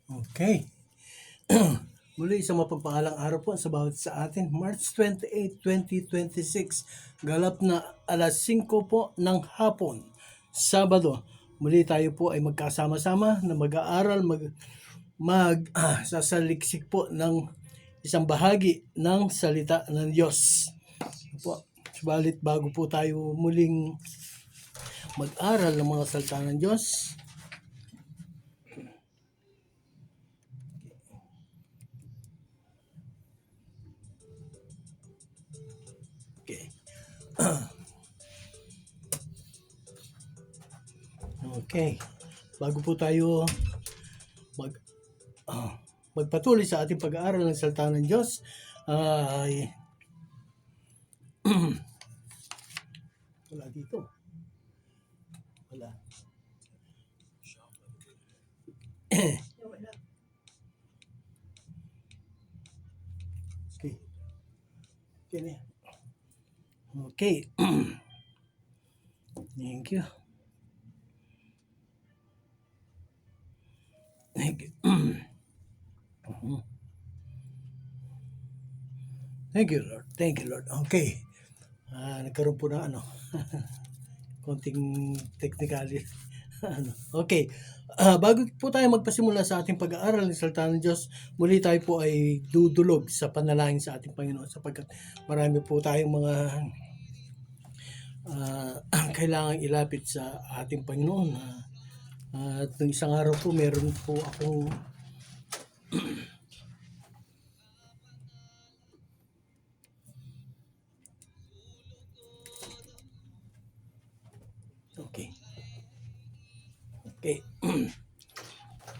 Okay. Muli sa mapagpahalang araw po sa bawat sa atin. March 28, 2026. Galap na alas 5 po ng hapon. Sabado. Muli tayo po ay magkasama-sama na mag-aaral, sasaliksik po ng isang bahagi ng salita ng Diyos. Po. Subalit bago po tayo muling mag-aral ng mga salita ng Diyos, okay. Okay. Bago po tayo magpatuloy sa ating pag-aaral ng salita ng Diyos, ay wala dito. Wala. Okay. Okay. Thank you. Thank you. Thank you, Lord. Thank you, Lord. Okay. Nagkaroon po na konting technicality. Okay. Bago po tayo magpasimula sa ating pag-aaral ng salita ng Diyos, muli tayo po ay dudulog sa panalangin sa ating Panginoon sapagkat marami po tayong mga kailangang ilapit sa ating Panginoon. At ng isang araw po, meron po akong okay. Okay.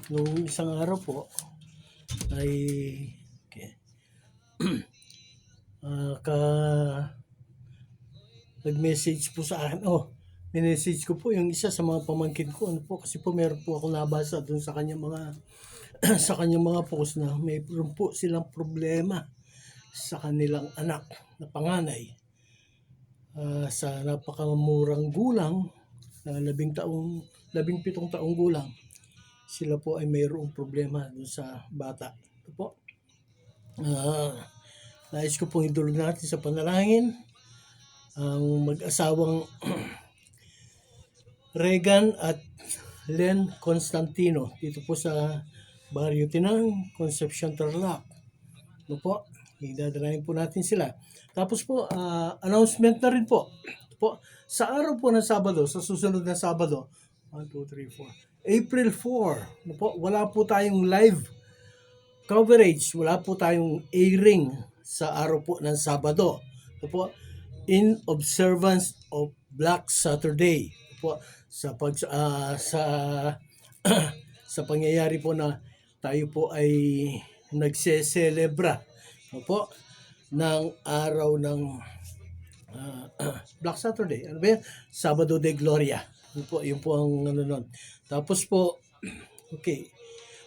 Nung isang araw po ay okay. Nag-message po sa akin. Minessage ko po yung isa sa mga pamangkin ko. Kasi po meron po ako nabasa doon sa kanyang mga sa kanyang mga post na mayroon po silang problema sa kanilang anak na panganay. Sa napakamurang gulang, 17 taong gulang, sila po ay mayroong problema doon sa bata. Ito po. Nais ko pong idulog natin sa panalangin ang mag-asawang Regan at Len Constantino dito po sa Barrio Tinang, Concepcion, Tarlac. Ano po? Idadalayin po natin sila. Tapos po, announcement na rin po. Sa araw po ng Sabado, sa susunod na Sabado, 1, 2, 3, 4, April 4, ano po, wala po tayong live coverage, wala po tayong airing sa araw po ng Sabado. Ano po, in observance of Black Saturday. Ano po, sa pangyayari po na tayo po ay nagse-celebra po ng araw ng Black Saturday. Ano ba yan? Sabado de Gloria. Yun po ang ano nun. Tapos po, okay.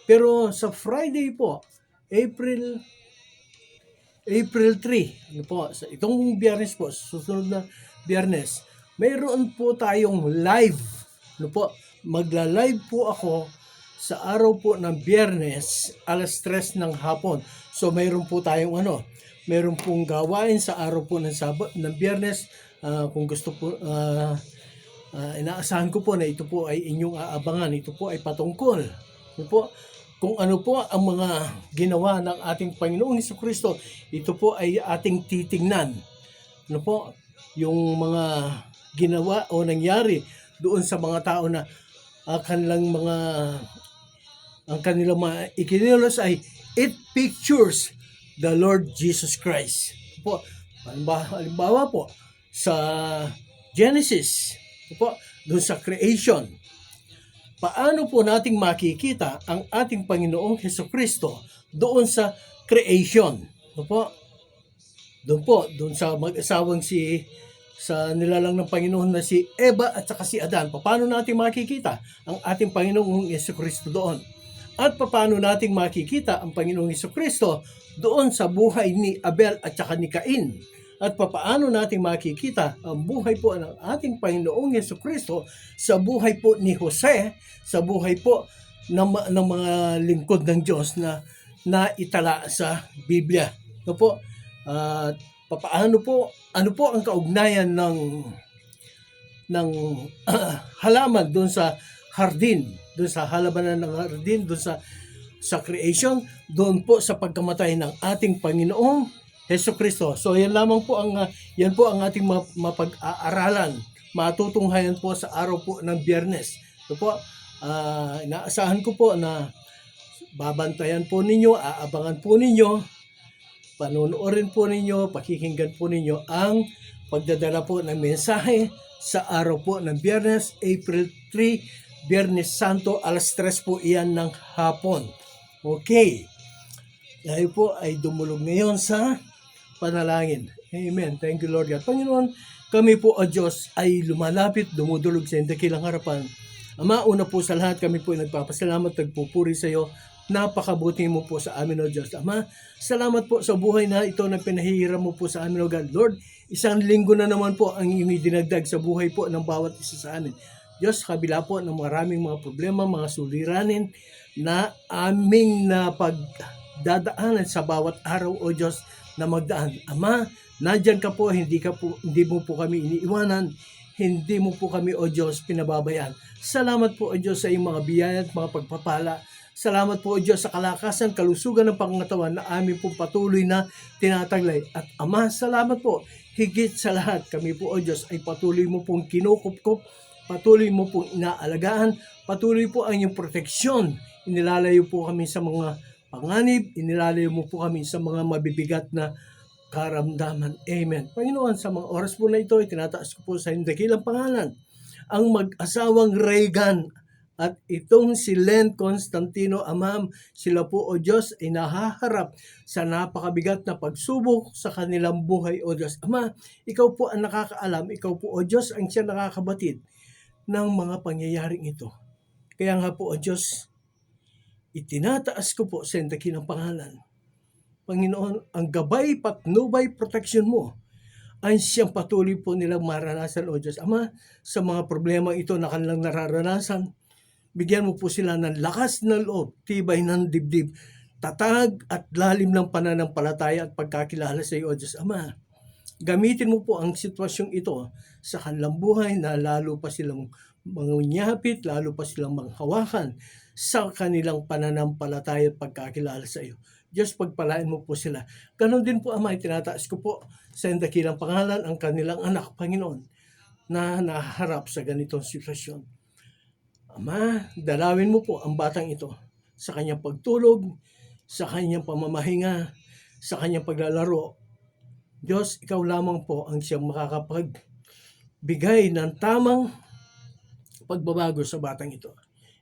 Pero sa Friday po, April 3, ano po, sa itong Biyernes po, susunod na Biyernes, mayroon po tayong live. Ano po, magla-live po ako sa araw po ng Biyernes, alas 3 ng hapon. So mayroon po tayong mayroon pong gawain sa araw po ng Biyernes. Kung gusto po, inaasahan ko po na ito po ay inyong aabangan. Ito po ay patungkol. Ano po, kung ano po ang mga ginawa ng ating Panginoong Hesukristo, ito po ay ating titingnan. Ano po, yung mga ginawa o nangyari doon sa mga tao na ang kanilang mga ikinilos ay it pictures the Lord Jesus Christ. Po, halimbawa po sa Genesis, po, doon sa creation. Paano po nating makikita ang ating Panginoong Hesukristo doon sa creation? Doon sa mag-asawang sa nilalang ng Panginoon na si Eva at saka si Adan. Paano natin makikita ang ating Panginoong Hesukristo doon? At paano natin makikita ang Panginoong Hesukristo doon sa buhay ni Abel at saka ni Cain? At paano natin makikita ang buhay po ng ating Panginoong Hesukristo sa buhay po ni Jose, sa buhay po ng mga lingkod ng Diyos na itala sa Biblia. No po? At ano po ang kaugnayan ng halaman doon sa hardin, doon sa halabanan ng hardin, doon sa creation, doon po sa pagkamatay ng ating Panginoong Hesus Kristo. So yan lamang po yan po ang ating mapag-aaralan, matutunghayan po sa araw po ng Biyernes. So po, inaasahan ko po na babantayan po ninyo, aabangan po ninyo, panunuorin po ninyo, pakikinggan po ninyo ang pagdadala po ng mensahe sa araw po ng Biyernes, April 3, Biyernes Santo, alas 3 po iyan ng hapon. Okay. Tayo po ay dumulog ngayon sa panalangin. Amen. Thank you, Lord God. Panginoon, kami po o Diyos ay lumalapit, dumudulog sa dakilang harapan. Ama, una po sa lahat, kami po ay nagpapasalamat, nagpupuri sa iyo. Napakabuti mo po sa amin, O Diyos. Ama, salamat po sa buhay na ito na pinahihiram mo po sa amin, O God. Lord, isang linggo na naman po ang iyong dinagdag sa buhay po ng bawat isa sa amin. Diyos, kabila po ng maraming mga problema, mga suliranin na aming napagdadaanan sa bawat araw, O Diyos, na magdaan. Ama, nandyan ka po, hindi mo po kami iniiwanan, hindi mo po kami, O Diyos, pinababayaan. Salamat po, O Diyos, sa iyong mga biyaya at mga pagpapala. Salamat po, O Diyos, sa kalakasan, kalusugan ng pangangatawan na amin pong patuloy na tinataglay. At Ama, salamat po, higit sa lahat, kami po, O Diyos, ay patuloy mo pong kinukupkup, patuloy mo pong inaalagaan, patuloy po ang iyong proteksyon. Inilalayo po kami sa mga panganib, inilalayo mo po kami sa mga mabibigat na karamdaman. Amen. Panginoon, sa mga oras po na ito, itinataas ko po sa iyong dakilang pangalan ang mag-asawang Reagan at itong si Len Constantino, Amam. Sila po, O Diyos, ay nahaharap sa napakabigat na pagsubok sa kanilang buhay, O Diyos. Ama, ikaw po ang nakakaalam, ikaw po, O Diyos, ang siya nakakabatid ng mga pangyayaring ito. Kaya nga po, O Diyos, itinataas ko po sa dakilang pangalan, Panginoon, ang gabay, patnubay, proteksyon mo ay siyang patuloy po nilang maranasan, O Diyos. Ama, sa mga problema ito na kanilang nararanasan, bigyan mo po sila ng lakas ng loob, tibay ng dibdib, tatag at lalim ng pananampalataya at pagkakilala sa iyo, O Diyos. Ama, gamitin mo po ang sitwasyong ito sa kanilang buhay na lalo pa silang mangunyapit, lalo pa silang manghawakan sa kanilang pananampalataya at pagkakilala sa iyo. Diyos, pagpalain mo po sila. Ganon din po, Ama, itinataas ko po sa dakilang pangalan ang kanilang anak, Panginoon, na naharap sa ganitong sitwasyon. Ama, dalawin mo po ang batang ito sa kanyang pagtulog, sa kanyang pamamahinga, sa kanyang paglalaro. Diyos, ikaw lamang po ang siyang makakapagbigay ng tamang pagbabago sa batang ito.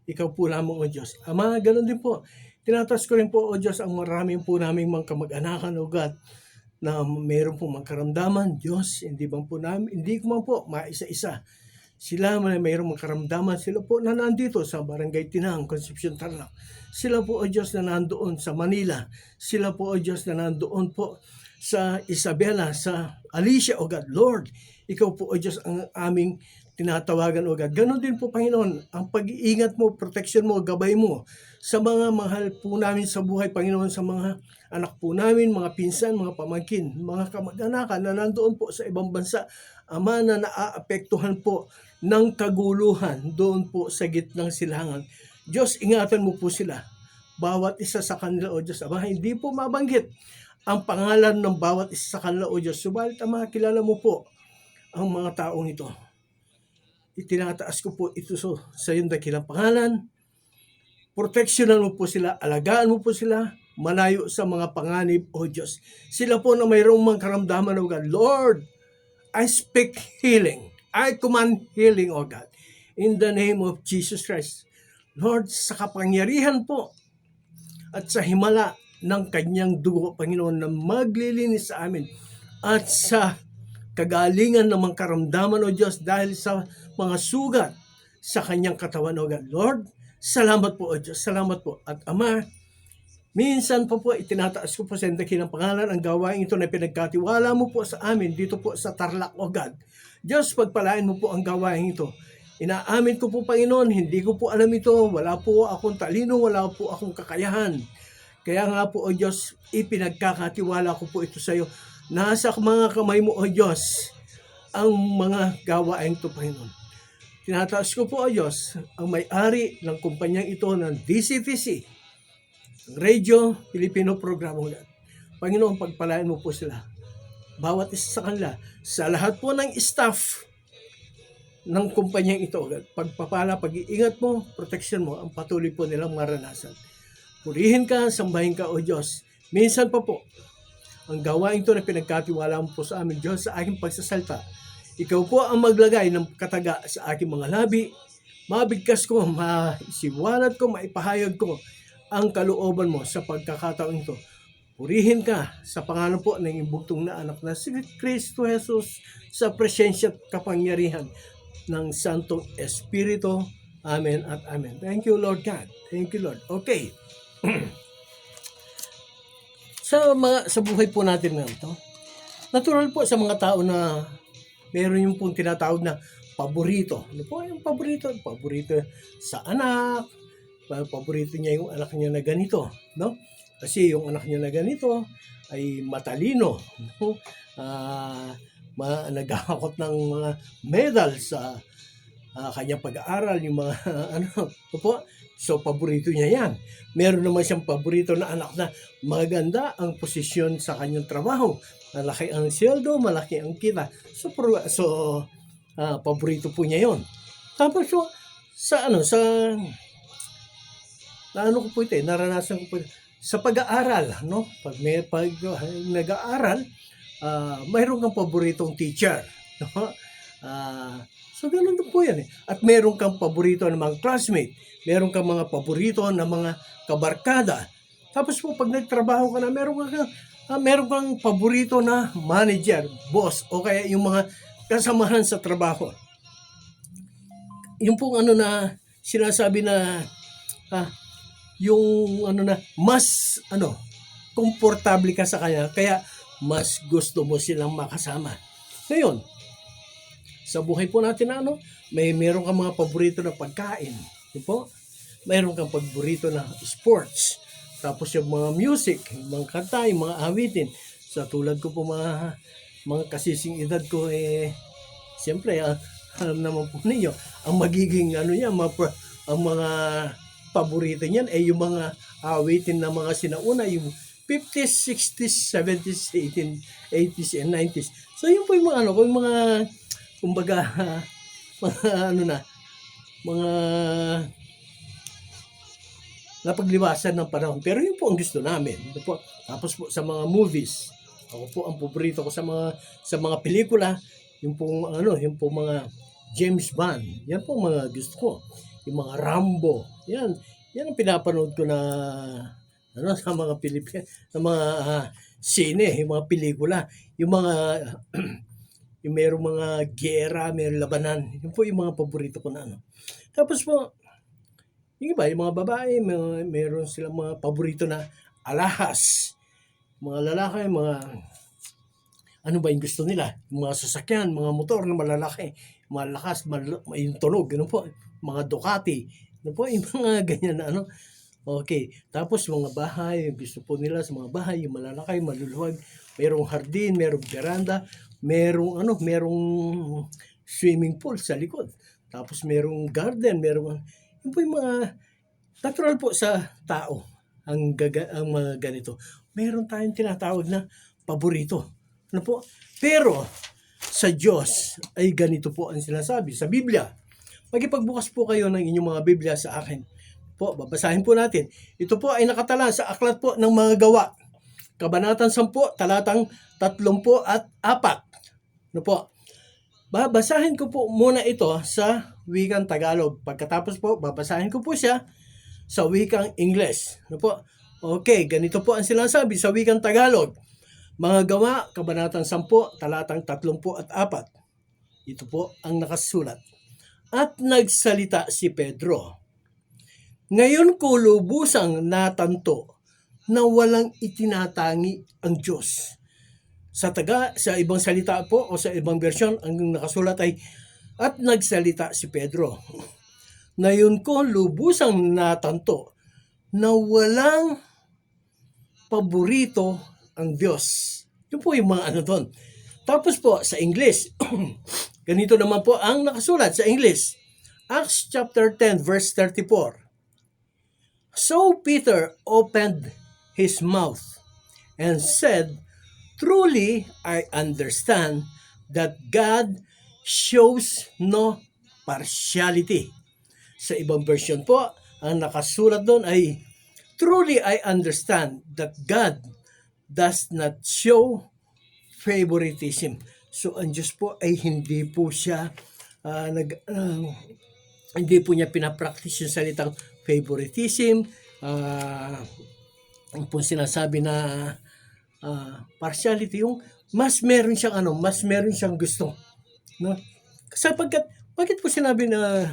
Ikaw po lamang, O Diyos. Ama, ganoon din po. Tinatas ko rin po, O Diyos, ang maraming po naming mga kamag-anakan, O God, na mayroon po magkaramdaman. Diyos, hindi ko man po maisa-isa. Sila mayroong magkaramdaman. Sila po na nandito sa Barangay Tinang, Concepcion, Tarlac. Sila po, O Diyos, na nandoon sa Manila. Sila po, O Diyos, na nandoon po sa Isabela, sa Alicia, O God. Lord, ikaw po, O Diyos, ang aming tinatawagan, O God. Ganon din po, Panginoon, ang pag-iingat mo, protection mo, gabay mo sa mga mahal po namin sa buhay, Panginoon, sa mga anak po namin, mga pinsan, mga pamangkin, mga kamag-anakan na nandoon po sa ibang bansa, Ama, na naaapektuhan po ng kaguluhan doon po sa gitnang silangan. Diyos, ingatan mo po sila. Bawat isa sa kanila, O Diyos, Ama, hindi po mabanggit ang pangalan ng bawat isa sa kanila, O Diyos. Subalit, Ama, kilala mo po ang mga taong ito. Itinataas ko po ito sa iyong dakilang pangalan. Proteksyonan mo po sila, alagaan mo po sila, malayo sa mga panganib, O Diyos. Sila po na mayroong mga karamdaman, O God. Lord, I speak healing. I command healing, O God. In the name of Jesus Christ. Lord, sa kapangyarihan po at sa himala ng kanyang dugo, Panginoon, na maglilinis sa amin at sa kagalingan ng mga karamdaman, O Diyos, dahil sa mga sugat sa kanyang katawan, O God. Lord, salamat po, O Diyos. Salamat po. At Ama, minsan po itinataas ko po sa dakilang pangalan ang gawain ito na pinagkatiwala mo po sa amin dito po sa Tarlac, O God. Diyos, pagpalain mo po ang gawain ito. Inaamin ko po, Panginoon, hindi ko po alam ito. Wala po akong talino, wala po akong kakayahan. Kaya nga po, O Diyos, ipinagkakatiwala ko po ito sa iyo. Nasa mga kamay mo, O Diyos, ang mga gawain ito, Panginoon. Tinataas ko po, O Diyos, ang may-ari ng kumpanyang ito ng DCTC, Radio Filipino Programa. Panginoon, pagpalain mo po sila. Bawat isa sa kanila, sa lahat po ng staff ng kumpanyang ito, pagpapala, pag-iingat mo, protection mo, ang patuloy po nilang maranasan. Purihin ka, sambahin ka, O Diyos. Minsan pa po, ang gawain ito na pinagkatiwala mo po sa amin, Diyos, sa aking pagsasalta. Ikaw po ang maglagay ng kataga sa aking mga labi. Mabigkas ko, maisiwalat ko, maipahayag ko ang kalooban mo sa pagkakataon ito. Purihin ka sa pangalan po ng imbugtong na anak na si Kristo Jesus sa presensya at kapangyarihan ng Santong Espiritu. Amen at amen. Thank you, Lord God. Thank you, Lord. Okay. Sa buhay po natin na ito, natural po sa mga tao na meron yung pong tinatawag na paborito. Ano po yung paborito? Paborito sa anak, paborito niya yung anak niya na ganito, no? Kasi yung anak niya na ganito ay matalino, no? Naghahakot ng mga medal sa kanyang pag-aaral, yung mga ano po. So paborito niya yan. Meron naman siyang paborito na anak na maganda ang posisyon sa kanyang trabaho. Malaki ang sweldo, malaki ang kita. So paborito po niya yon. Tapos naranasan ko po sa pag-aaral, no? Pag nag-aaral, mayroon kang paboritong teacher, no? So ganun po yan eh. At meron kang paborito ng mga classmate, meron kang mga paborito ng mga kabarkada. Tapos po pag nagtrabaho ka na, meron kang paborito na manager, boss, o kaya yung mga kasamahan sa trabaho. Yung pong sinasabi na yung mas komportable ka sa kanya, kaya mas gusto mo silang makasama. Ngayon, sa buhay po natin na meron kang mga paborito na pagkain, di po? Meron kang paborito na sports. Tapos yung mga music, yung mga kanta, yung mga awitin. Sa tulad ko po mga kasising edad ko, siyempre, alam naman po ninyo, ang magiging ang mga paborito niyan ay yung mga awitin na mga sinauna, yung 50s, 60s, 70s, 80s, and 90s. So yun po yung mga yung mga kumbaga mga napagliwasan ng panahon. Pero yun po ang gusto namin. Tapos po sa mga movies, ako po ang paborito ko sa mga pelikula, yung pong mga James Bond. Yan po mga gusto ko. Yung mga Rambo. Yan ang pinapanood ko na sa mga sa mga sine, yung mga pelikula, yung mga yung merong mga gera, merong labanan. Yun po yung mga paborito ko na Tapos po, yung iba, yung mga babae, meron silang mga paborito na alahas. Mga lalaki, ano ba yung gusto nila? Yung mga sasakyan, mga motor na malalaki, malakas, yung tunog, po. Mga Ducati, po, yung mga ganyan na Okay. Tapos mga bahay, gusto po nila sa mga bahay, yung malalaki, maluluwag, merong hardin, merong veranda, merong swimming pool sa likod. Tapos merong garden, yun po yung mga natural po sa tao ang mga ganito. Meron tayong tinatawag na paborito. Po? Pero sa Diyos ay ganito po ang sinasabi sa Biblia. Magipagbukas po kayo ng inyong mga Biblia sa akin. Po, babasahin po natin. Ito po ay nakatala sa aklat po ng mga gawa. Kabanatang 10, talatang 34. Po? Babasahin ko po muna ito sa wikang Tagalog. Pagkatapos po, babasahin ko po siya sa wikang Ingles. Po? Okay, ganito po ang sinasabi sa wikang Tagalog. Mga gawa, kabanatang 10, talatang 34. Ito po ang nakasulat. At nagsalita si Pedro. Ngayon ko lubusang natanto na walang itinatangi ang Diyos. Sa ibang salita po o sa ibang version, ang nakasulat ay At nagsalita si Pedro. Ngayon ko lubusang natanto na walang paborito ang Diyos. Yun po yung mga ano doon. Tapos po sa English, ganito naman po ang nakasulat sa English. Acts chapter 10 verse 34. So Peter opened his mouth and said, "Truly I understand that God shows no partiality." Sa ibang version po, ang nakasulat doon ay, "Truly I understand that God does not show favoritism." So ang Diyos po ay hindi po siya hindi po niya pinapractice yung salitang favoritism, yung po sinasabi na partiality, yung mas meron siyang gusto, no? Sapagkat bakit po sinabi na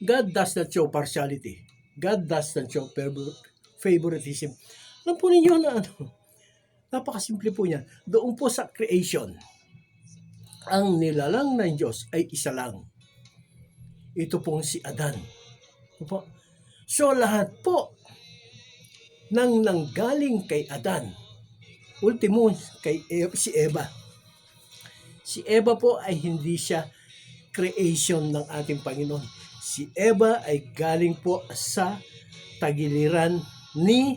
God does not show partiality, God does not show favoritism? Alam po ninyo na napakasimple po niya. Doon po sa creation, ang nilalang ng Diyos ay isa lang. Ito pong si Adan. So lahat po nang nanggaling kay Adan, ultimo kay si Eva. Si Eva po ay hindi siya creation ng ating Panginoon. Si Eva ay galing po sa tagiliran ni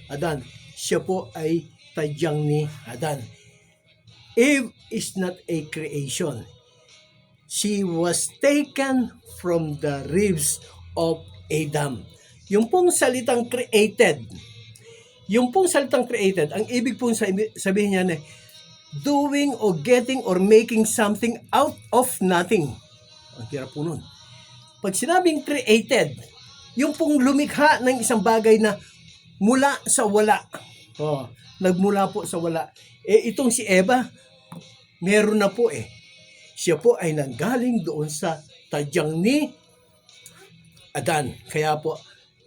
Adan. Siya po ay tadyang ni Adan. Eve is not a creation. She was taken from the ribs of Adam. Yung pong salitang created, ang ibig pong sabihin niya na doing or getting or making something out of nothing. Ang hirap po nun. Pag sinabing created, yung pong lumikha ng isang bagay na mula sa wala. Nagmula po sa wala. Itong si Eva, meron na po Siya po ay nanggaling doon sa tadyang ni Adan. Kaya po,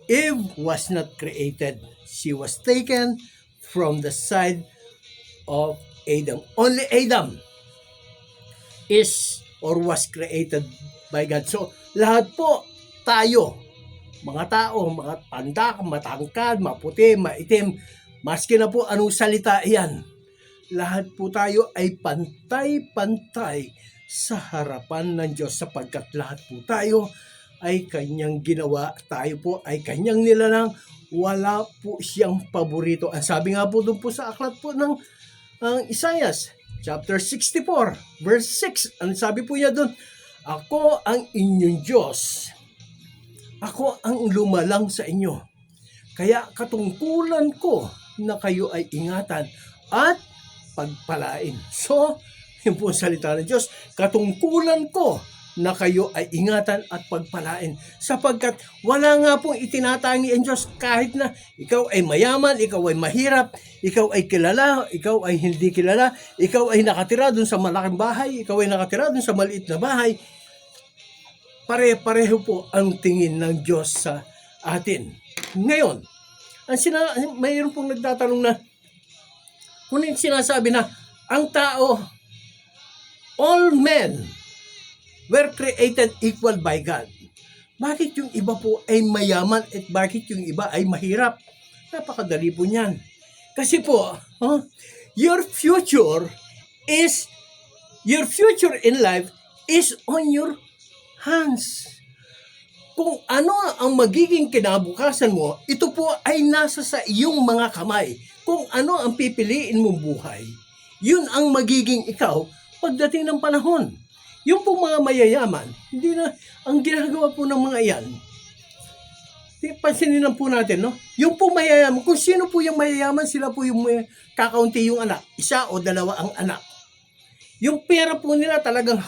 Eve was not created. She was taken from the side of Adam. Only Adam is or was created by God. So, lahat po tayo, mga tao, mga pandak, matangkad, maputi, maitim, maski na po anong salita yan, lahat po tayo ay pantay-pantay sa harapan ng Diyos sapagkat lahat po tayo ay kanyang ginawa, tayo po ay kanyang nilalang, wala po siyang paborito. Ang sabi nga po doon po sa aklat po ng Isaiah, chapter 64, verse 6, ang sabi po niya doon, "Ako ang inyong Diyos, ako ang lumalang sa inyo, kaya katungkulan ko na kayo ay ingatan at pagpalain." So, yun po ang salita ng Diyos, katungkulan ko na kayo ay ingatan at pagpalain. Sapagkat wala nga pong itinatangi ang Diyos kahit na ikaw ay mayaman, ikaw ay mahirap, ikaw ay kilala, ikaw ay hindi kilala, ikaw ay nakatira dun sa malaking bahay, ikaw ay nakatira dun sa maliit na bahay. Pare-pareho po ang tingin ng Diyos sa atin. Ngayon, mayroon pong nagtatanong na kung sinasabi na ang tao, all men were created equal by God. Bakit yung iba po ay mayaman at bakit yung iba ay mahirap? Napakadali po niyan. Kasi po, your future in life is on your hands. Kung ano ang magiging kinabukasan mo, ito po ay nasa sa iyong mga kamay. Kung ano ang pipiliin mong buhay, yun ang magiging ikaw pagdating ng panahon. Yung pong mga mayayaman, hindi na, ang ginagawa po ng mga yan, pansinin lang po natin, no? Yung pong mayayaman, kung sino po yung mayayaman, sila po yung kakaunti yung anak, isa o dalawa ang anak. Yung pera po nila talagang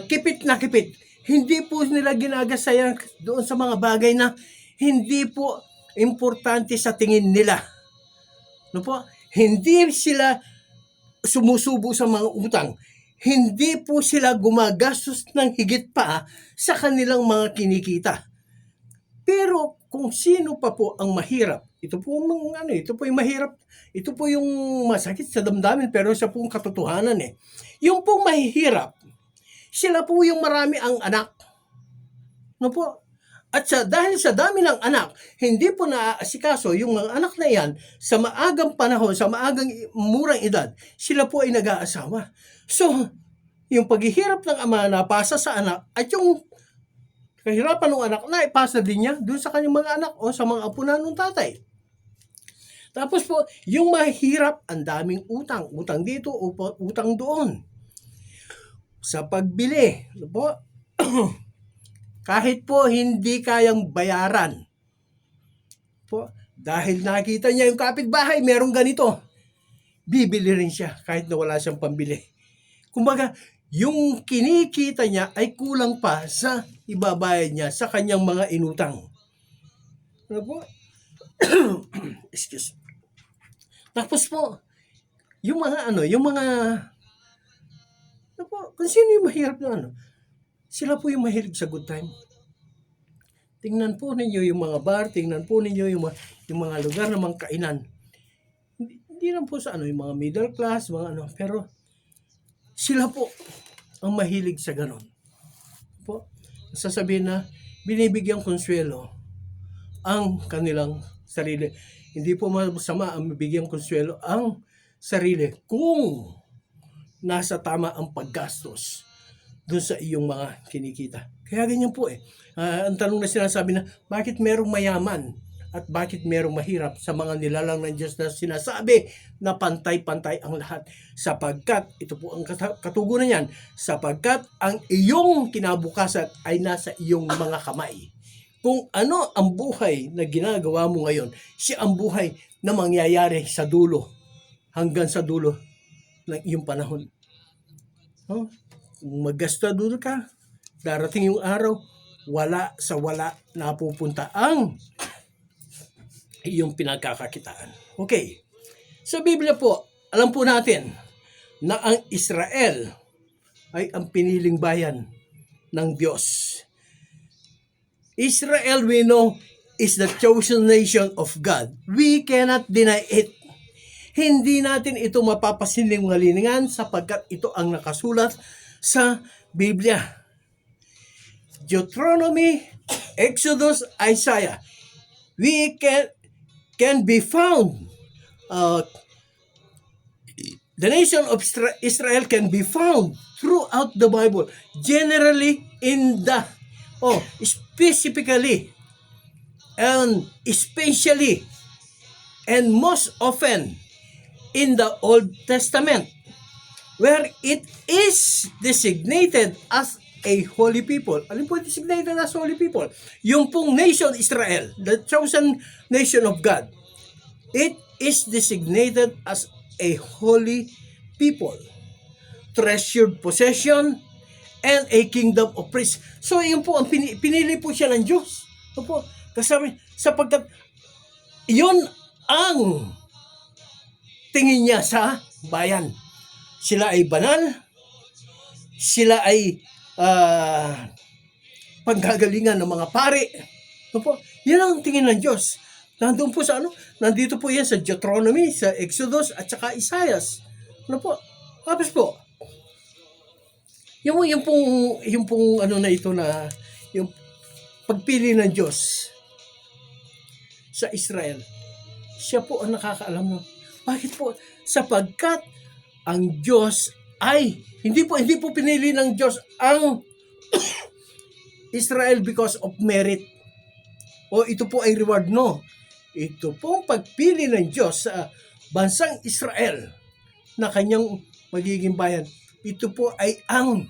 kipit na kipit. Hindi po nila ginagasayan doon sa mga bagay na hindi po importante sa tingin nila. No po? Hindi sila sumusubo sa mga utang. Hindi po sila gumagastos ng higit pa sa kanilang mga kinikita. Pero kung sino pa po ang mahirap, ito po yung mahirap, ito po yung masakit sa damdamin pero sa pong katotohanan Yung pong mahihirap, Sila po yung marami ang anak. No po? At dahil sa dami ng anak, hindi po naaasikaso yung mga anak na yan sa maagang panahon, sa maagang murang edad, sila po ay nag-aasawa. So, yung paghihirap ng ama napasa sa anak at yung kahirapan ng anak na ipasa din niya doon sa kanyang mga anak o sa mga apo na ng tatay. Tapos po, yung mahirap, ang daming utang. Utang dito, utang doon. Sa pagbili, ano po? Kahit po hindi kayang bayaran. Po, dahil nakita niya yung kapitbahay, merong ganito. Bibili rin siya kahit na wala siyang pambili. Kumbaga, yung kinikita niya ay kulang pa sa ibabayad niya sa kanyang mga inutang. Ano po? Excuse me. Tapos po, yung mga kung sino yung mahirap na sila po yung mahilig sa good time. Tingnan po ninyo yung mga bar, tingnan po ninyo yung mga lugar ng mga kainan. Hindi lang po sa yung mga middle class, pero sila po ang mahilig sa ganon. Po, sasabihin na binibigyan konsuelo ang kanilang sarili. Hindi po masama ang bibigyan konsuelo ang sarili kung nasa tama ang paggastos doon sa iyong mga kinikita. Kaya ganyan po ang tanong na sinasabi na bakit merong mayaman at bakit merong mahirap sa mga nilalang ng Diyos na sinasabi na pantay-pantay ang lahat, sapagkat ito po ang katugunan niyan, sapagkat ang iyong kinabukasan ay nasa iyong mga kamay. Kung ano ang buhay na ginagawa mo ngayon, siya ang buhay na mangyayari sa dulo, hanggang sa dulo ng iyong panahon. Kung maggastador ka, darating yung araw, wala sa wala napupunta ang iyong pinagkakakitaan. Okay. Sa Biblia po, alam po natin na ang Israel ay ang piniling bayan ng Diyos. Israel, we know, is the chosen nation of God. We cannot deny it. Hindi natin ito mapapasinling-lingan sapagkat ito ang nakasulat sa Biblia. Deuteronomy, Exodus, Isaiah. We can be found. The nation of Israel can be found throughout the Bible. Generally specifically, and especially, and most often in the Old Testament, where it is designated as a holy people. Ano po designated as holy people? Yung pong nation Israel, the chosen nation of God, it is designated as a holy people, treasured possession, and a kingdom of priests. So, yun po, ang pinili po siya ng Diyos. Ito po, kasabi, sapagkat yun ang tingin niya sa bayan. Sila ay banal, sila ay panggagalingan ng mga pari. Ito po, yan ang tingin ng Diyos. Nandun po nandito po yan sa Deuteronomy, sa Exodus, at saka Isaiah. Ano po? Tapos po, yung pong yung pagpili ng Diyos sa Israel, siya po ang nakakaalam mo. Bakit po? Sapagkat ang Diyos ay hindi po pinili ng Diyos ang Israel because of merit. O ito po ay reward, no. Ito pong pagpili ng Diyos sa bansang Israel na kanyang magiging bayan. Ito po ay ang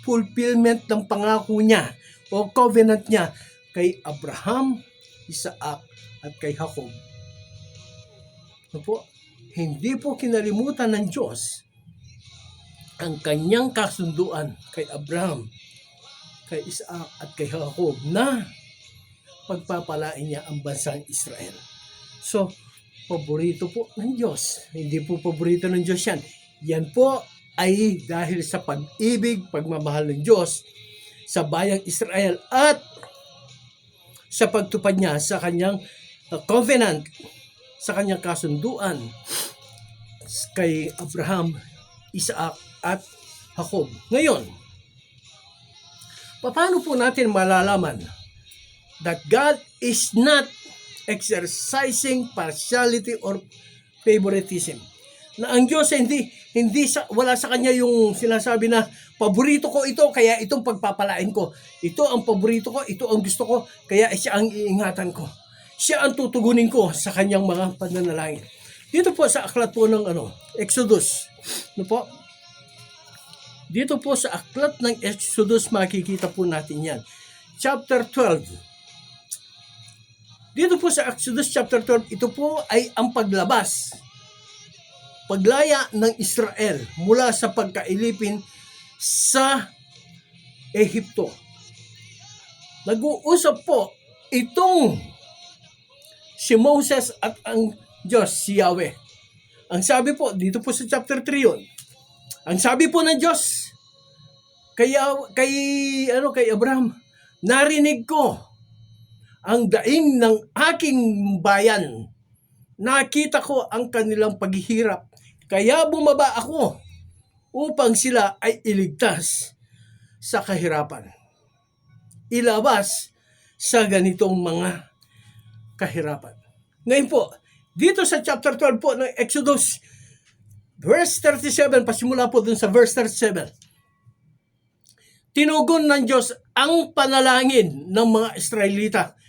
fulfillment ng pangako niya o covenant niya kay Abraham, Isaac, at kay Jacob. Ito po, hindi po kinalimutan ng Diyos ang kanyang kasunduan kay Abraham, kay Isaac, at kay Jacob na pagpapalain niya ang bansang Israel. So, paborito po ng Diyos. Hindi po paborito ng Diyos yan. Yan po ay dahil sa pag-ibig, pagmamahal ng Diyos sa bayang Israel at sa pagtupad niya sa kanyang covenant, sa kanyang kasunduan kay Abraham, Isaac, at Jacob. Ngayon, Paano po natin malalaman that God is not exercising partiality or favoritism? Na ang Diyos wala sa kanya yung sinasabi na paborito ko ito kaya itong pagpapalain ko. Ito ang paborito ko, ito ang gusto ko, kaya siya ang iingatan ko. Siya ang tutugunin ko sa kanyang mga pananalangin. Dito po sa aklat po ng Exodus. Po? Dito po sa aklat ng Exodus makikita po natin yan. Chapter 12. Dito po sa Exodus chapter 12, ito po ay ang paglaya ng Israel mula sa pagkailipin sa Ehipto. Nag-uusap po itong si Moses at ang Diyos, si Yahweh. Ang sabi po, dito po sa chapter 3 yun, ang sabi po ng Diyos, kay Abraham, narinig ko ang daing ng aking bayan. Nakita ko ang kanilang paghihirap. Kaya bumaba ako upang sila ay iligtas sa kahirapan. Ilabas sa ganitong mga kahirapan. Ngayon po, dito sa chapter 12 po ng Exodus, verse 37, pasimula po dun sa verse 37, tinugon ng Diyos ang panalangin ng mga Israelita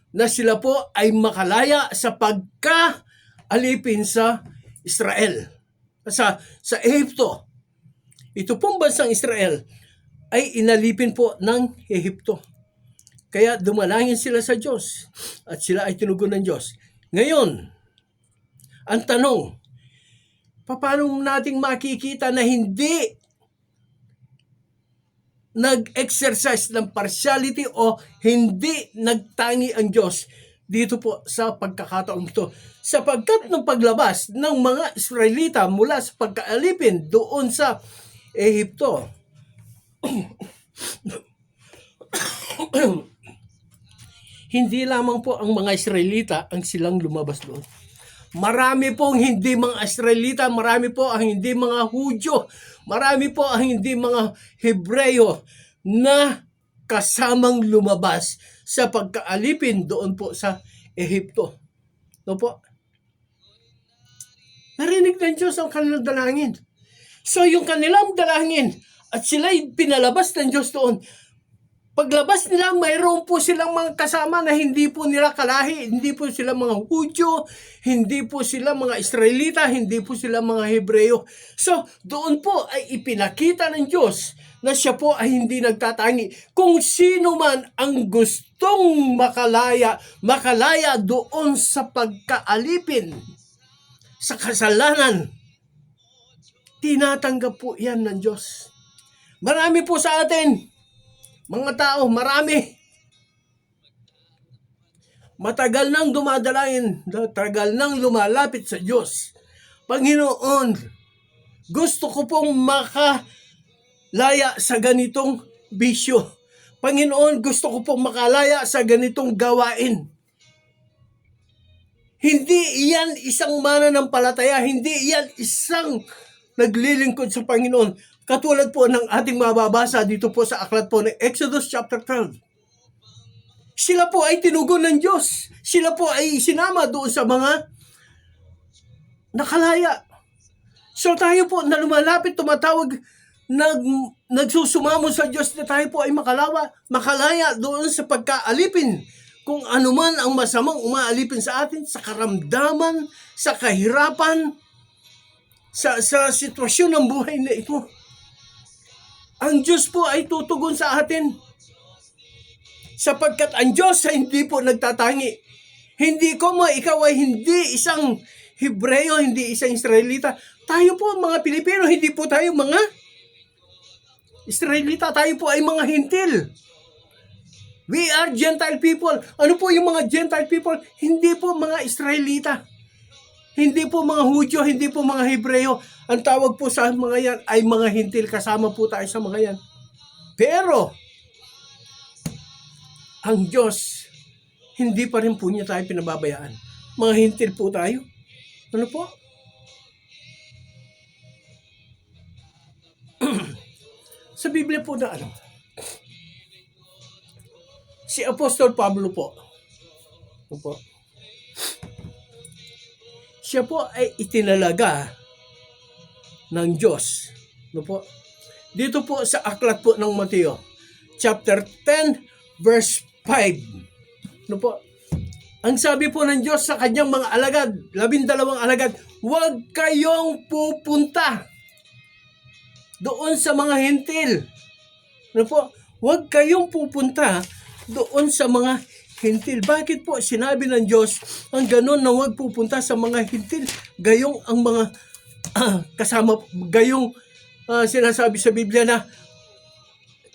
na sila po ay makalaya sa pagkaalipin sa Israel, sa Ehipto. Ito pong bansang Israel ay inalipin po ng Ehipto. Kaya dumalangin sila sa Diyos at sila ay tinugon ng Diyos. Ngayon, ang tanong, paano nating makikita na hindi nag-exercise ng partiality o hindi nagtangi ang Diyos dito po sa pagkakataong ito? Sapagkat nung paglabas ng mga Israelita mula sa pagkaalipin doon sa Ehipto, hindi lamang po ang mga Israelita ang silang lumabas doon. Marami pong hindi mga Israelita, marami po ang hindi mga Hudyo, marami po ang hindi mga Hebreyo na kasamang lumabas sa pagkaalipin doon po sa Ehipto. No po? Narinig ng Diyos ang kanilang dalangin. So yung kanilang dalangin at sila'y pinalabas ng Diyos doon, paglabas nila, mayroon po silang mga kasama na hindi po nila kalahi, hindi po sila mga Hudyo, hindi po sila mga Israelita, hindi po sila mga Hebreyo. So, doon po ay ipinakita ng Diyos na siya po ay hindi nagtatangi. Kung sino man ang gustong makalaya doon sa pagkaalipin, sa kasalanan, tinatanggap po yan ng Diyos. Marami po sa atin, mga tao, marami. Matagal nang dumadalangin, matagal nang lumalapit sa Diyos. Panginoon, gusto ko pong makalaya sa ganitong bisyo. Panginoon, gusto ko pong makalaya sa ganitong gawain. Hindi iyan isang mananampalataya, hindi iyan isang naglilingkod sa Panginoon. Katulad po ng ating mababasa dito po sa aklat po ng Exodus chapter 12. Sila po ay tinugon ng Diyos. Sila po ay sinama doon sa mga nakalaya. So tayo po na lumalapit, tumatawag, nagsusumamo sa Diyos na tayo po ay makalaya doon sa pagkaalipin. Kung anuman ang masamang umaalipin sa atin, sa karamdaman, sa kahirapan, sa sitwasyon ng buhay na ito. Ang Diyos po ay tutugon sa atin. Sapagkat ang Diyos ay hindi po nagtatangi. Hindi ko ikaw ay hindi isang Hebreyo, hindi isang Israelita. Tayo po mga Pilipino, hindi po tayo mga Israelita. Tayo po ay mga Hintil. We are Gentile people. Ano po yung mga Gentile people? Hindi po mga Israelita. Hindi po mga Hudyo, hindi po mga Hebreyo. Ang tawag po sa mga yan ay mga Hintil. Kasama po tayo sa mga yan. Pero, ang Diyos, hindi pa rin po niya tayo pinababayaan. Mga Hintil po tayo. Ano po? Sa Biblia po na Si Apostol Pablo po, siya po ay itinalaga ng Diyos. Dito po sa aklat po ng Mateo, chapter 10, verse 5. Ang sabi po ng Diyos sa kanyang mga alagad, 12 alagad, huwag kayong pupunta doon sa mga hintil. Huwag kayong pupunta doon sa mga hintil. Bakit po sinabi ng Diyos ang ganon na huwag pupunta sa mga hintil? Gayong ang mga gayong sinasabi sa Biblia na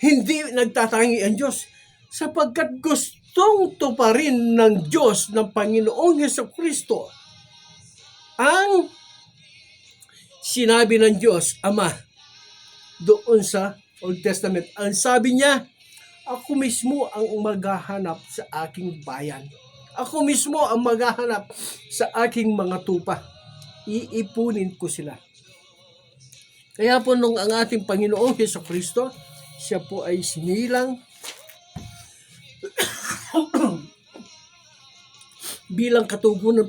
hindi nagtatangi ang Diyos, sapagkat gustong tuparin ng Diyos ng Panginoong Hesukristo ang sinabi ng Diyos Ama doon sa Old Testament. Ang sabi niya, ako mismo ang maghahanap sa aking bayan. Ako mismo ang maghahanap sa aking mga tupa. Iipunin ko sila. Kaya po nung ang ating Panginoong Hesukristo, siya po ay sinilang bilang katuparan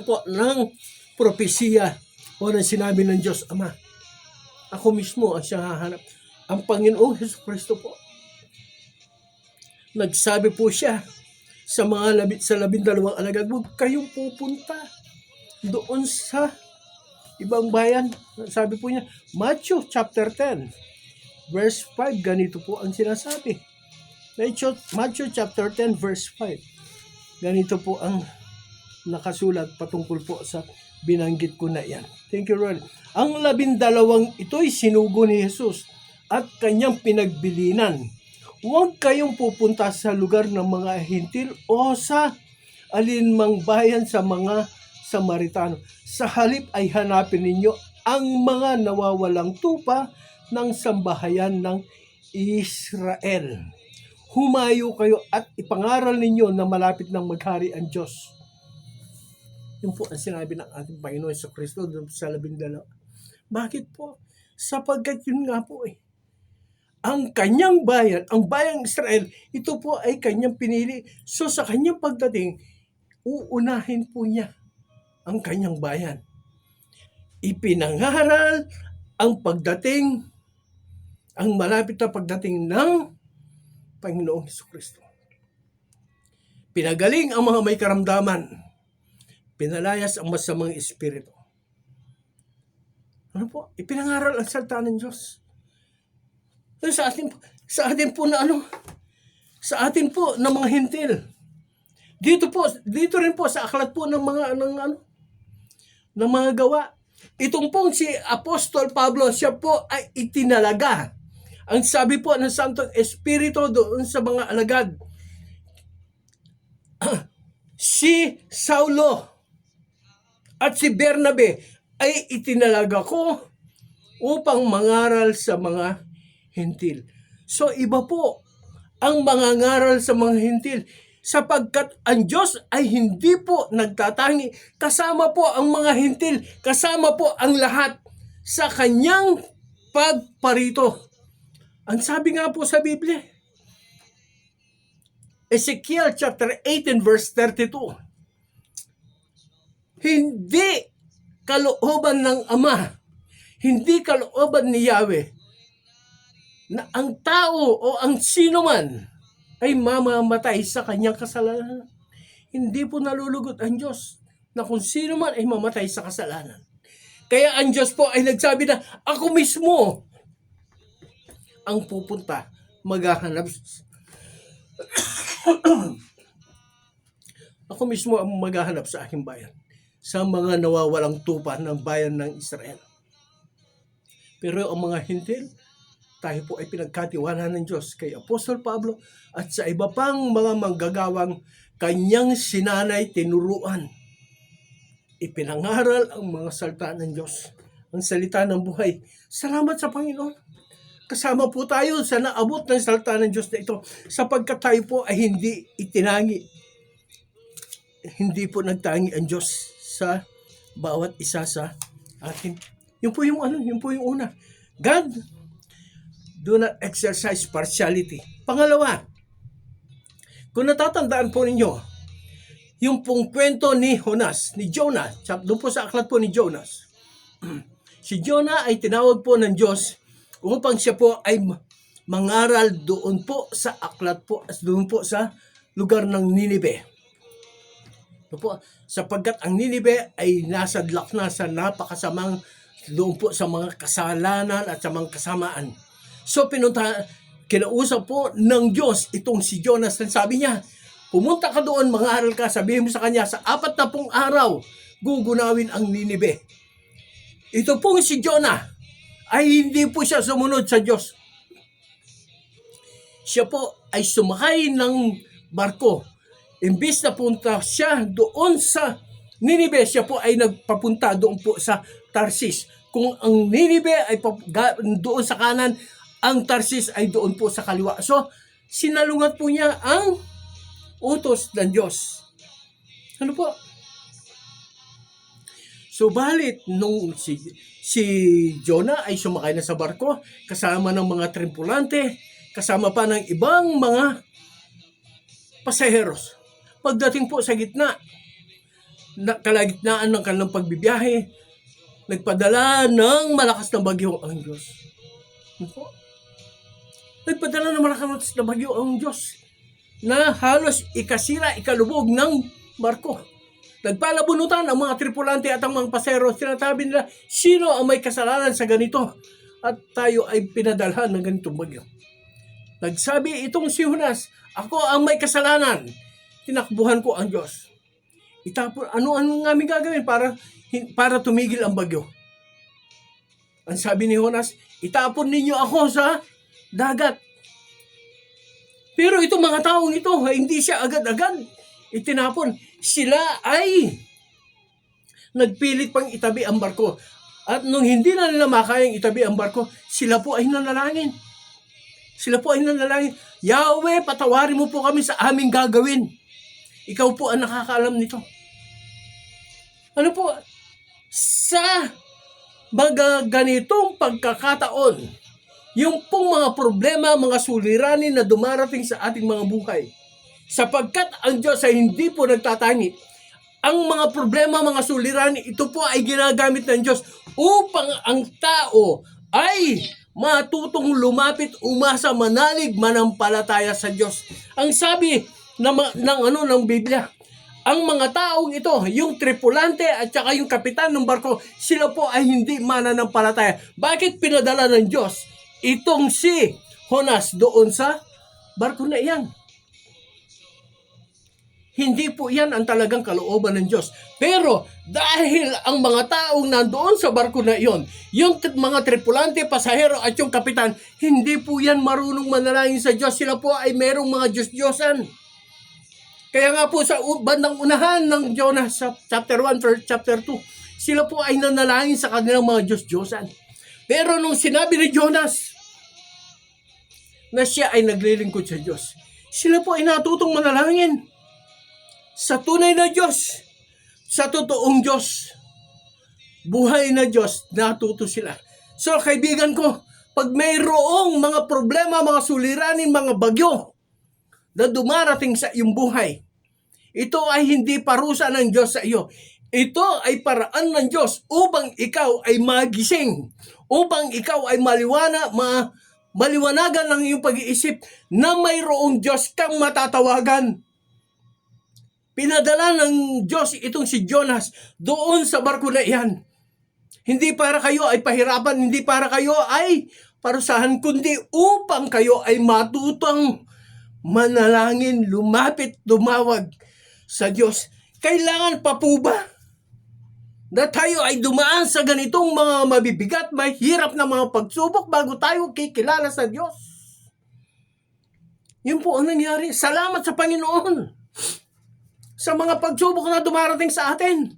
po ng propesiya o ng sinabi ng Diyos Ama. Ako mismo ang siyang hahanap. Ang Panginoong Hesukristo po, nagsabi po siya sa 12 alagad, huwag kayong pupunta doon sa ibang bayan. Sabi po niya, Matthew chapter 10, verse 5, ganito po ang sinasabi. Matthew chapter 10, verse 5. Ganito po ang nakasulat patungkol po sa binanggit ko na yan. Thank you, Lord. Ang 12 ito'y sinugo ni Jesus at kanyang pinagbilinan. Huwag kayong pupunta sa lugar ng mga hintil o sa alinmang bayan sa mga Samaritano. Sa halip ay hanapin ninyo ang mga nawawalang tupa ng sambahayan ng Israel. Humayo kayo at ipangaral ninyo na malapit ng maghari ang Diyos. Yun po ang sinabi ng ating Panginoon Jesucristo sa 12. Bakit po? Sapagkat yun nga po ang kanyang bayan, ang bayang Israel, ito po ay kanyang pinili. So sa kanyang pagdating, uunahin po niya ang kanyang bayan. Ipinangaral ang pagdating, ang malapit na pagdating ng Panginoong Jesucristo. Pinagaling ang mga may karamdaman. Pinalayas ang masamang espiritu. Ano po? Ipinangaral ang salita ng Diyos. Sa atin po sa atin po ng mga hintil. Dito rin po sa aklat po ng mga gawa. Itong pong si Apostol Pablo, siya po ay itinalaga. Ang sabi po ng Santong Espiritu doon sa mga alagad, si Saulo at si Bernabe ay itinalaga ko upang mangaral sa mga hintil. So iba po ang mangangaral sa mga hintil, sapagkat ang Diyos ay hindi po nagtatangi. Kasama po ang mga hintil, kasama po ang lahat sa kanyang pagparito. Ang sabi nga po sa Biblia, Ezekiel chapter 18 verse 32, hindi kalooban ng Ama, hindi kalooban ni Yahweh, na ang tao o ang sino man ay mamamatay sa kanyang kasalanan. Hindi po nalulugot ang Diyos na kung sino man ay mamatay sa kasalanan. Kaya ang Diyos po ay nagsabi na, ako mismo ang pupunta, maghahanap. Ako mismo ang maghahanap sa aking bayan, sa mga nawawalang tupa ng bayan ng Israel. Pero ang mga hintil, tayo po ay pinagkatiwalaan ng Diyos kay Apostol Pablo at sa iba pang mga manggagawang kanyang sinanay tinuruan. Ipinangaral ang mga salita ng Diyos, ang salita ng buhay. Salamat sa Panginoon. Kasama po tayo sa naabot ng salita ng Diyos na ito, sapagkat tayo po ay hindi itinangi. Hindi po nagtangi ang Diyos sa bawat isa sa atin. Yun po yung una. Do not exercise partiality. Pangalawa, kung natatandaan po ninyo, yung pong kwento ni Jonah, doon po sa aklat po ni Jonas. Si Jonah ay tinawag po ng Diyos upang siya po ay mangaral doon po sa aklat po, doon po sa lugar ng Ninive. Po, sapagkat ang Ninive ay nasadlak na sa napakasamang doon po sa mga kasalanan at sa mga kasamaan. So kinausap po ng Diyos itong si Jonas, na sabi niya, pumunta ka doon, mangaral ka, sabihin mo sa kanya, sa 40 araw, gugunawin ang Ninive. Ito pong si Jonah ay hindi po siya sumunod sa Diyos. Siya po ay sumakay ng barko. Imbis na punta siya doon sa Ninive, siya po ay nagpapunta doon po sa Tarsis. Kung ang Ninive ay doon sa kanan, ang Tarsis ay doon po sa kaliwa. So, sinalungat po niya ang utos ng Diyos. Ano po? Subalit, nung si Jonah ay sumakay na sa barko, kasama ng mga tripulante, kasama pa ng ibang mga pasaheros. Pagdating po sa gitna, kalagitnaan ng kanilang pagbibiyahe, nagpadala ng malakas na bagyo ang Diyos. Nagpadala ng malakas na bagyo ang Diyos na halos ikasira, ikalubog ng barko. Nagpalabunutan ang mga tripulante at ang mga pasero. Sinasabi nila, sino ang may kasalanan sa ganito? At tayo ay pinadalhan ng ganitong bagyo. Nagsabi itong si Jonas, ako ang may kasalanan. Tinakbuhan ko ang Diyos. Itapon, ano namin gagawin para tumigil ang bagyo? Ang sabi ni Jonas, itapon ninyo ako sa dagat. Pero itong mga taong ito, hindi siya agad-agad itinapon. Sila ay nagpilit pang itabi ang barko. At nung hindi na nila makayang itabi ang barko, sila po ay nanalangin. Yahweh, patawarin mo po kami sa aming gagawin. Ikaw po ang nakakaalam nito. Ano po? Sa mga ganitong pagkakataon, yung pong mga problema, mga suliranin na dumarating sa ating mga buhay, sapagkat ang Diyos ay hindi po nagtatangi. Ang mga problema, mga suliranin, ito po ay ginagamit ng Diyos upang ang tao ay matutong lumapit, umasa, manalig, manampalataya sa Diyos. Ang sabi ng Biblia, ang mga taong ito, yung tripulante at saka yung kapitan ng barko, sila po ay hindi mananampalataya. Bakit pinadala ng Diyos itong si Jonas doon sa barko na iyan? Hindi po yan ang talagang kalooban ng Diyos. Pero dahil ang mga taong nandoon sa barko na iyon, yung mga tripulante, pasahero at yung kapitan, hindi po yan marunong manalangin sa Diyos. Sila po ay merong mga Diyos-Diyosan. Kaya nga po sa bandang unahan ng Jonah sa chapter 1 verse chapter 2, sila po ay nanalangin sa kanilang mga Diyos-Diyosan. Pero nung sinabi ni Jonas na siya ay naglilingkod sa Diyos, sila po ay natutong manalangin sa tunay na Diyos, sa totoong Diyos, buhay na Diyos, natuto sila. So kaibigan ko, pag mayroong mga problema, mga suliranin, mga bagyo na dumarating sa iyong buhay, ito ay hindi parusa ng Diyos sa iyo. Ito ay paraan ng Diyos upang ikaw ay magising, upang ikaw ay maliwanagan ng iyong pag-iisip na mayroong Diyos kang matatawagan. Pinadala ng Diyos itong si Jonas doon sa barko na iyan. Hindi para kayo ay pahirapan, hindi para kayo ay parusahan, kundi upang kayo ay matutong manalangin, lumapit, tumawag sa Diyos. Kailangan pa po ba na tayo ay dumaan sa ganitong mga mabibigat, mahirap na mga pagsubok bago tayo kikilala sa Diyos? Yun po ang nangyari. Salamat sa Panginoon sa mga pagsubok na dumarating sa atin.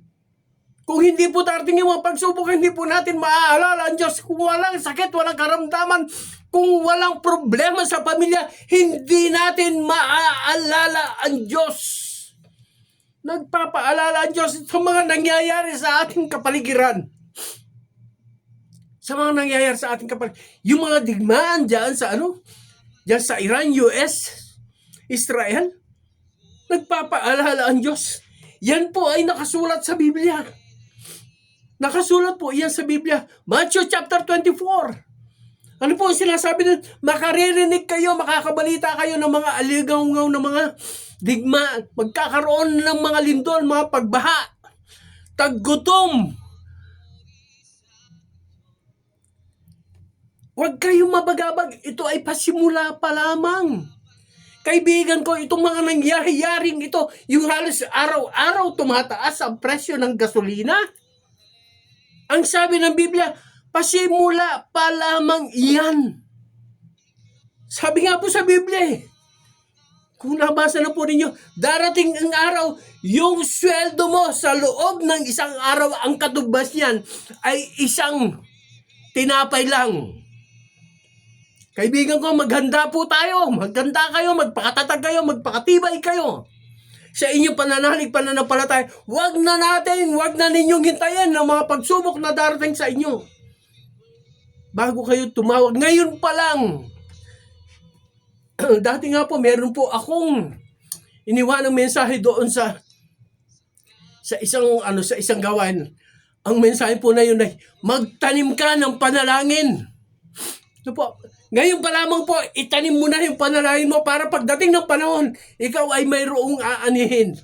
Kung hindi po darating yung mga pagsubok, hindi po natin maaalala ang Diyos. Kung walang sakit, walang karamdaman, kung walang problema sa pamilya, hindi natin maaalala ang Diyos. Nagpapaalala ang Diyos sa mga nangyayari sa ating kapaligiran. sa mga nangyayari sa ating kapatid. Yung mga digmaan dyan sa dyan sa Iran, US, Israel, nagpapaalala ang Diyos. Yan po ay nakasulat sa Biblia. Nakasulat po yan sa Biblia. Matthew chapter 24. Ano po ang sinasabi nun? Makaririnig kayo, makakabalita kayo ng mga aligaw-ngaw ng mga digma. Magkakaroon ng mga lindol, mga pagbaha, taggutom. Huwag kayong mabagabag. Ito ay pasimula pa lamang. Kaibigan ko, itong mga nangyayaring ito, yung halos araw-araw tumataas ang presyo ng gasolina. Ang sabi ng Biblia, pasimula pa lamang iyan. Sabi nga po sa Biblia, kung nabasa na po ninyo, darating ang araw, yung sweldo mo sa loob ng isang araw, ang katubas niyan ay isang tinapay lang. Kaibigan ko, maghanda po tayo. Maghanda kayo, magpakatatag kayo, magpakatibay kayo. Sa inyong pananalig, pananampalataya, wag na ninyong hintayin ng mga pagsubok na darating sa inyo. Bago kayo tumawag, ngayon pa lang. Dati nga po, meron po akong iniwanang mensahe doon sa isang gawain. Ang mensahe po na yun ay, magtanim ka ng panalangin. Ano po? Ngayon pa lamang po, itanim mo na yung panalangin mo para pagdating ng panahon, ikaw ay mayroong aanihin.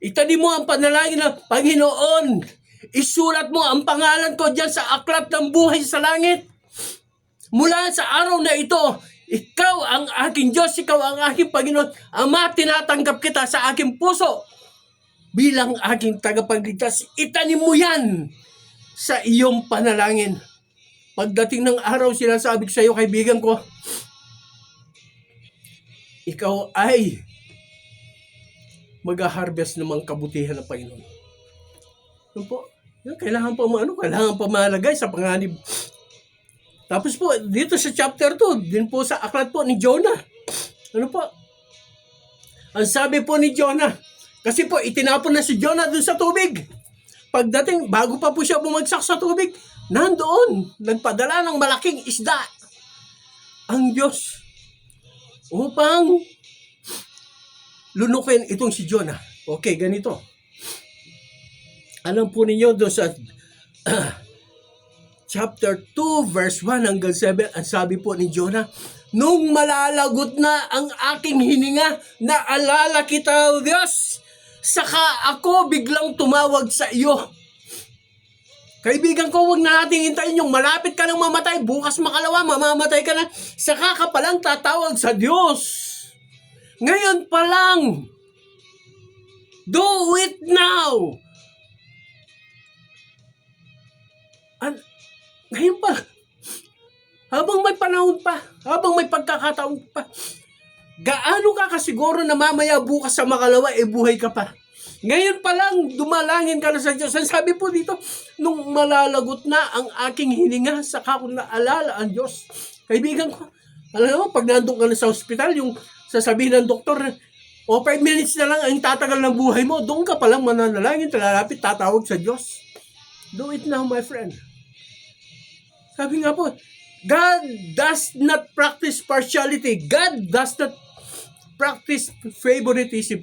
Itanim mo ang panalangin ng Panginoon. Isulat mo ang pangalan ko dyan sa aklat ng buhay sa langit. Mula sa araw na ito, ikaw ang aking Diyos, ikaw ang aking Panginoon. Ama, tinatanggap kita sa aking puso bilang aking tagapagligtas. Itanim mo yan sa iyong panalangin. Pagdating ng araw, sinasabi ko sa iyo, kaibigan ko, ikaw ay mag-harvest ng mga kabutihan ng Panginoon. Ano po? Kailangan pa malagay sa panganib. Tapos po, dito sa chapter 2, din po sa aklat po ni Jonah. Ano po? Ang sabi po ni Jonah, kasi po itinapon na si Jonah dun sa tubig. Pagdating, bago pa po siya bumagsak sa tubig, nandoon, nagpadala ng malaking isda ang Diyos upang lunukin itong si Jonah. Okay, ganito. Alam po ninyo doon sa chapter 2, verse 1 hanggang 7, ang sabi po ni Jonah, nung malalagot na ang aking hininga, naalala kita, O Diyos, saka ako biglang tumawag sa iyo. Kaibigan ko, huwag na natin hintayin yung malapit ka nang mamatay, bukas makalawa, mamamatay ka na, saka ka palang tatawag sa Diyos. Ngayon pa lang. Do it now. Ngayon pa. Habang may panahon pa, habang may pagkakataon pa, gaano ka kasiguro na mamaya bukas sa makalawa, buhay ka pa? Ngayon pa lang, dumalangin ka na sa Diyos. Ang sabi po dito, nung malalagot na ang aking hininga, saka ko naalala ang Diyos. Kaibigan ko, alam mo, pag nandun ka na sa ospital, yung sasabihin ng doktor, 5 minutes na lang ang tatagal ng buhay mo, doon ka palang mananalangin, talalapit, tatawag sa Diyos. Do it now, my friend. Sabi nga po, God does not practice partiality. God does not practice favoritism.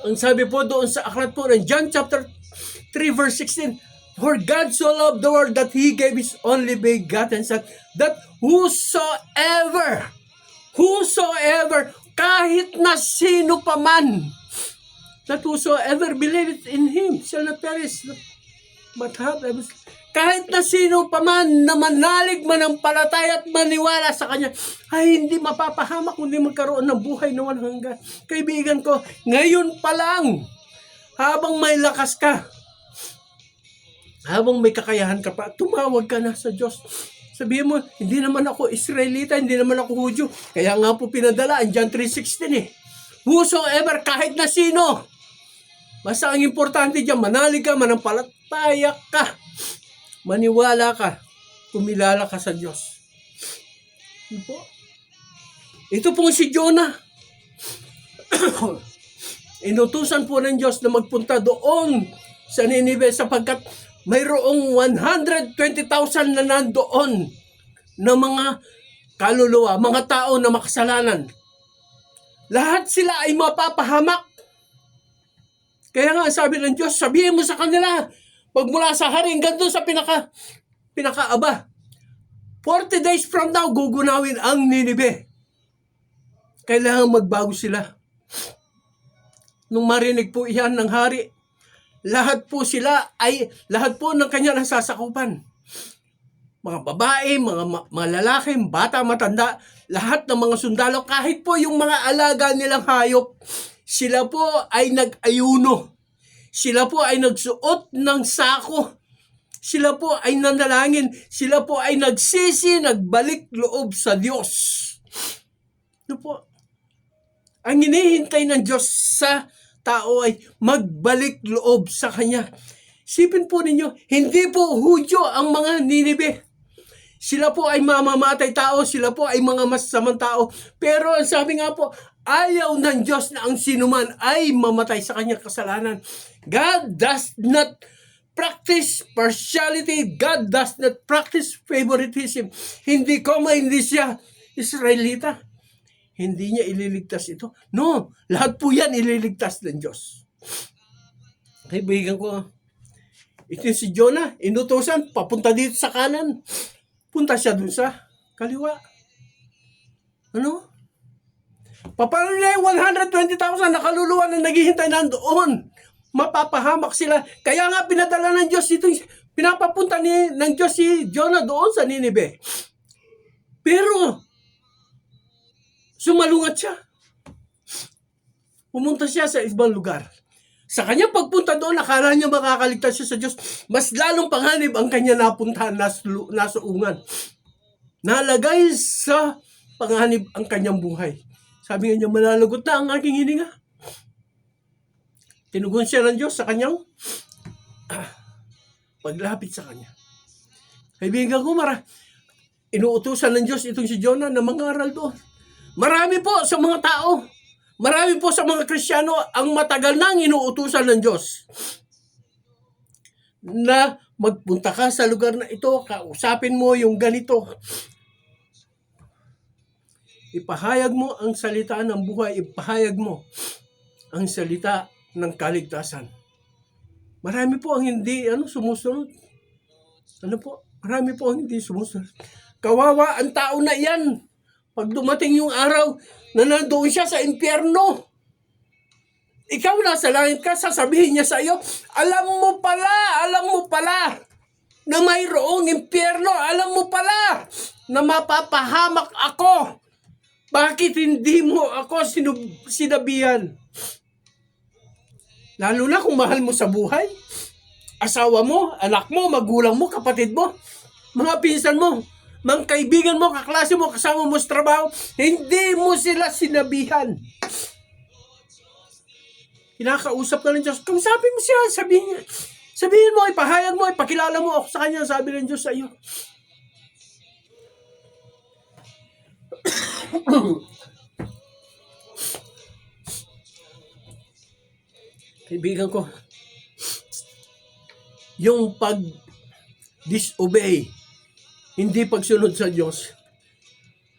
Ang sabi po doon sa aklat po ng John chapter 3 verse 16, for God so loved the world that He gave His only begotten Son, that whosoever, kahit na sino pa man, that whosoever believeth in Him shall not perish, but have everlasting. Kahit na sino pa man na manalig manampalataya at maniwala sa Kanya, ay hindi mapapahamak kundi magkaroon ng buhay na walang hanggan. Kaibigan ko, ngayon pa lang, habang may lakas ka, habang may kakayahan ka pa, tumawag ka na sa Diyos. Sabihin mo, hindi naman ako Israelita, hindi naman ako Hudyo. Kaya nga po pinadala ang John 3:16 Whosoever, kahit na sino. Basta ang importante dyan, manalig ka, manampalataya ka. Maniwala ka, kumilala ka sa Diyos. Ito po si Jonah. Inutusan po ng Diyos na magpunta doon sa Ninive sapagkat mayroong 120,000 na nandoon na mga kaluluwa, mga tao na makasalanan. Lahat sila ay mapapahamak. Kaya nga sabi ng Diyos, sabihin mo sa kanila, magmula sa hari hanggang doon sa pinakaaba, 40 days from now, gugunawin ang Ninibe. Kailangan magbago sila. Nung marinig po iyan ng hari, lahat po ng kanya nasasakupan. Mga babae, mga lalaki, bata, matanda, lahat ng mga sundalo, kahit po yung mga alaga nilang hayop, sila po ay nag-ayuno. Sila po ay nagsuot ng sako. Sila po ay nanalangin. Sila po ay nagbalik loob sa Diyos. Ano po? Ang hinihintay ng Diyos sa tao ay magbalik loob sa Kanya. Sipin po ninyo, hindi po Hudyo ang mga Ninibe. Sila po ay mamamatay tao, sila po ay mga masasamang tao. Pero ang sabi nga po, ayaw ng Diyos na ang sinuman ay mamatay sa kanyang kasalanan. God does not practice partiality. God does not practice favoritism. Hindi siya Israelita. Hindi niya ililigtas ito. No, lahat po yan ililigtas ng Diyos. Kaibigan ko, ito si Jonah, inutusan, papunta dito sa kanan. Punta siya dun sa kaliwa. Ano? Paano na yung 120,000 na kaluluwa na naghihintay nandoon? Mapapahamak sila. Kaya nga pinadala ng Diyos ito, pinapapunta ng Diyos si Jonah doon sa Ninibe. Pero, sumalungat siya. Pumunta siya sa ibang lugar. Sa kanya pagpunta doon, akala niya makakaligtas siya sa Diyos. Mas lalong panganib ang kanya napuntahan, nasuungan. Nalagay sa panganib ang kanyang buhay. Sabi niya, malalagot na ang aking hininga. Tinugon siya ng Diyos sa kanyang paglapit sa kanya. Kaibigan ko, inuutusan ng Diyos itong si Jonah na mangaral doon. Marami po sa mga tao, marami po sa mga Kristiyano ang matagal nang inuutusan ng Diyos na magpunta ka sa lugar na ito, kausapin mo yung ganito. Ipahayag mo ang salita ng buhay, ipahayag mo ang salita ng kaligtasan. Marami po ang hindi sumusunod. Marami po ang hindi sumusunod. Kawawa ang tao na iyan. Pag dumating yung araw na nandoon siya sa impyerno, ikaw nasa langit ka, sasabihin niya sa iyo, alam mo pala na mayroong impyerno, alam mo pala na mapapahamak ako. Bakit hindi mo ako sinabihan? Lalo na kung mahal mo sa buhay, asawa mo, anak mo, magulang mo, kapatid mo, mga pinsan mo, mga kaibigan mo, kaklase mo, kasama mo sa trabaho, hindi mo sila sinabihan. Kinakausap ka ng Diyos. Kung sabi mo siya, sabihin mo, ipahayag mo, ipakilala mo ako sa kanya, sabi ng Diyos sa iyo. Kaibigan ko, yung pag-disobey, hindi pagsunod sa Diyos,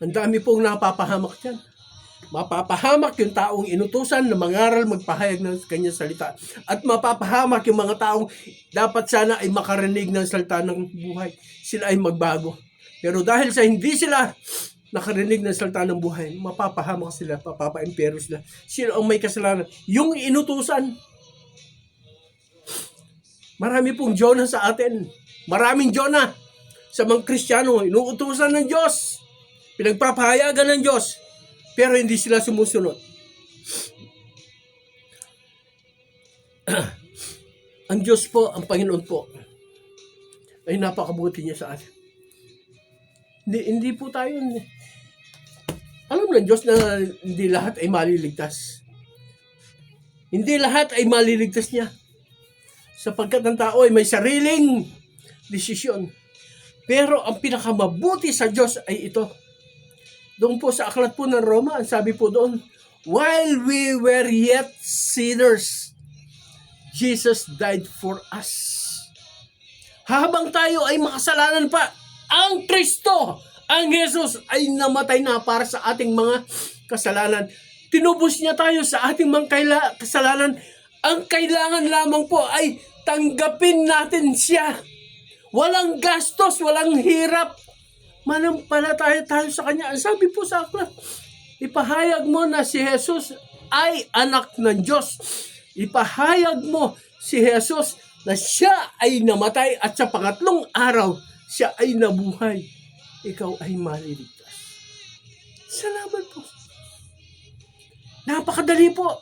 ang dami pong napapahamak dyan. Mapapahamak yung taong inutusan na mangaral, magpahayag ng kanyang salita. At mapapahamak yung mga taong dapat sana ay makarinig ng salita ng buhay. Sila ay magbago. Pero dahil sa hindi sila nakarinig ng salita ng buhay, mapapahamak sila, mapapaimpero sila. Sila ang may kasalanan. Yung inutusan. Marami pong Jonah sa atin. Maraming Jonah sa mga Kristiyano. Inuutusan ng Diyos. Pinagpapahayagan ng Diyos. Pero hindi sila sumusunod. Ang Diyos po, ang Panginoon po, ay napakabuti niya sa atin. Hindi po tayo. Alam ng Diyos na hindi lahat ay maliligtas. Hindi lahat ay maliligtas niya. Sapagkat ang tao ay may sariling desisyon. Pero ang pinakamabuti sa Diyos ay ito. Doon po sa aklat po ng Roma, ang sabi po doon, while we were yet sinners, Jesus died for us. habang tayo ay makasalanan pa, ang Kristo, ang Jesus ay namatay na para sa ating mga kasalanan. Tinubos niya tayo sa ating mga kasalanan. Ang kailangan lamang po ay tanggapin natin siya. Walang gastos, walang hirap. Manampalataya tayo sa Kanya. Ang sabi po sa aklat, ipahayag mo na si Jesus ay anak ng Diyos. Ipahayag mo si Jesus na siya ay namatay at sa pangatlong araw, siya ay nabuhay. Ikaw ay maliligtas. Salamat po. Napakadali po.